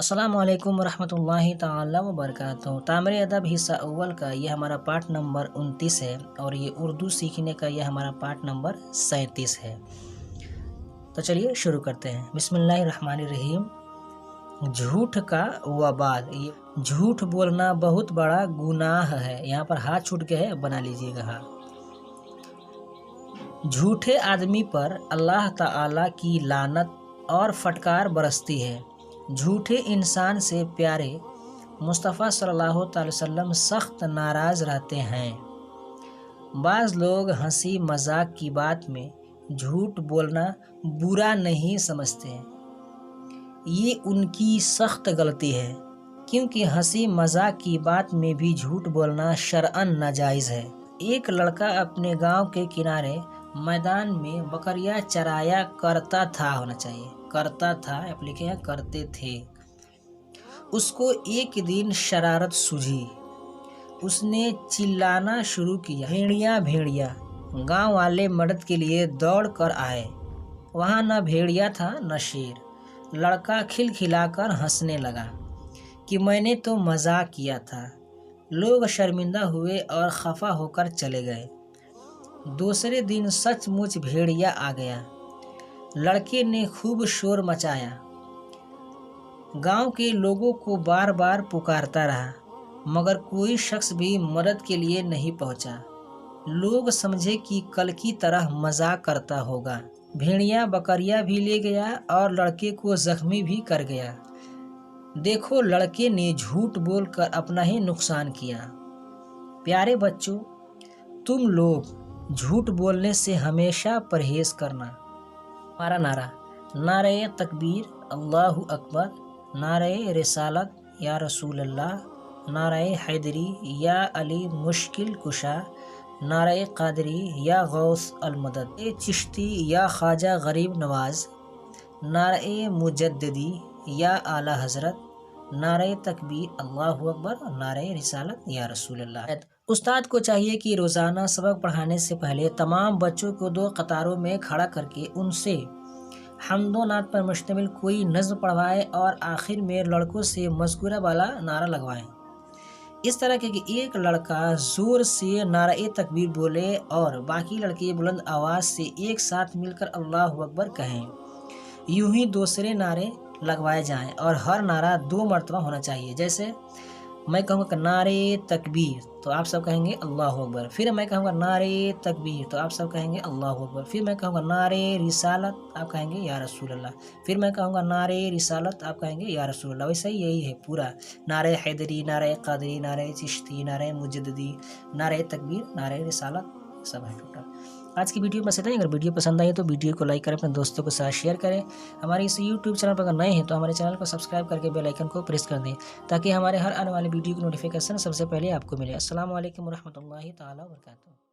अस्सलाम वालेकुम वरहमतुल्लाहि ताला वबरकातुहू। तामरे अदब हिस्सा अव्वल का यह हमारा पाठ नंबर 29 है और ये उर्दू सीखने का यह हमारा पाठ नंबर 37 है। तो चलिए शुरू करते हैं। बिस्मिल्लाहिर्रहमानिर्रहीम। झूठ का वबाल। ये झूठ बोलना बहुत बड़ा गुनाह है। यहाँ पर हाथ छूट के है, बना लीजिएगा हाँ। झूठे आदमी पर अल्लाह ताला की लानत और फटकार बरसती है। झूठे इंसान से प्यारे मुस्तफ़ा सल्लल्लाहु अलैहि वसल्लम सख्त नाराज़ रहते हैं। बाज़ लोग हंसी मजाक की बात में झूठ बोलना बुरा नहीं समझते। ये उनकी सख्त गलती है, क्योंकि हंसी मजाक की बात में भी झूठ बोलना शरअन नाजायज़ है। एक लड़का अपने गांव के किनारे मैदान में बकरियां चराया करता था, होना चाहिए करता था, आप लिखे हैं करते थे। उसको एक दिन शरारत सूझी। उसने चिल्लाना शुरू किया, भेड़िया भेड़िया। गांव वाले मदद के लिए दौड़ कर आए। वहाँ न भेड़िया था न शेर। लड़का खिलखिलाकर हंसने लगा कि मैंने तो मजाक किया था। लोग शर्मिंदा हुए और खफा होकर चले गए। दूसरे दिन सचमुच भेड़िया आ गया। लड़के ने खूब शोर मचाया। गांव के लोगों को बार बार पुकारता रहा, मगर कोई शख्स भी मदद के लिए नहीं पहुंचा। लोग समझे कि कल की तरह मजाक करता होगा। भेड़िया बकरिया भी ले गया और लड़के को जख्मी भी कर गया। देखो, लड़के ने झूठ बोलकर अपना ही नुकसान किया। प्यारे बच्चों, तुम लोग झूठ बोलने से हमेशा परहेज करना। हमारा नारा, नारे तकबीर अल्लाहु अकबर, नारे रिसालत या रसूल अल्लाह, नारे हैदरी या अली मुश्किल कुशा, नारे कादरी या गौस अलमदद, चिश्ती या ख्वाजा गरीब नवाज, नारे मुजद्दिदी या आला हजरत, नारे तकबीर अल्लाहु अकबर, नारे रिसालत या रसूल अल्लाह। उस्ताद को चाहिए कि रोज़ाना सबक पढ़ाने से पहले तमाम बच्चों को 2 कतारों में खड़ा करके उनसे हम्दो नात पर मुश्तमिल कोई नज़्म पढ़वाएं और आखिर में लड़कों से मज़कूरा वाला नारा लगवाएं। इस तरह के कि एक लड़का ज़ोर से नारे तकबीर बोले और बाकी लड़के बुलंद आवाज़ से एक साथ मिलकर अल्लाहु अकबर कहें। यूं ही दूसरे नारे लगवाए जाएं और हर नारा 2 मरतबा होना चाहिए। जैसे मैं कहूँगा नारे तकबीर तो आप सब कहेंगे अल्लाहु अकबर, फिर मैं कहूँगा नारे तकबीर तो आप सब कहेंगे अल्लाहु अकबर, फिर मैं कहूँगा नारे रिसालत आप कहेंगे या रसूल अल्लाह, फिर मैं कहूँगा नारे रिसालत आप कहेंगे या रसूल अल्लाह। वैसे ही यही है पूरा, नारे हैदरी, नारे कादरी, नारे चिश्ती, नारे मुजद्दिदी, नारे तकबीर, नारे रिसालत, सब है टोटल। आज की वीडियो बस इतना ही। अगर वीडियो पसंद आई तो वीडियो को लाइक करें, अपने दोस्तों के साथ शेयर करें। हमारे इस यूट्यूब चैनल पर अगर नए हैं तो हमारे चैनल को सब्सक्राइब करके बेल आइकन को प्रेस कर दें, ताकि हमारे हर आने वाले वीडियो की नोटिफिकेशन सबसे पहले आपको मिले। अस्सलाम वालेकुम रहमतुल्लाहि ताला वबरकातुहू।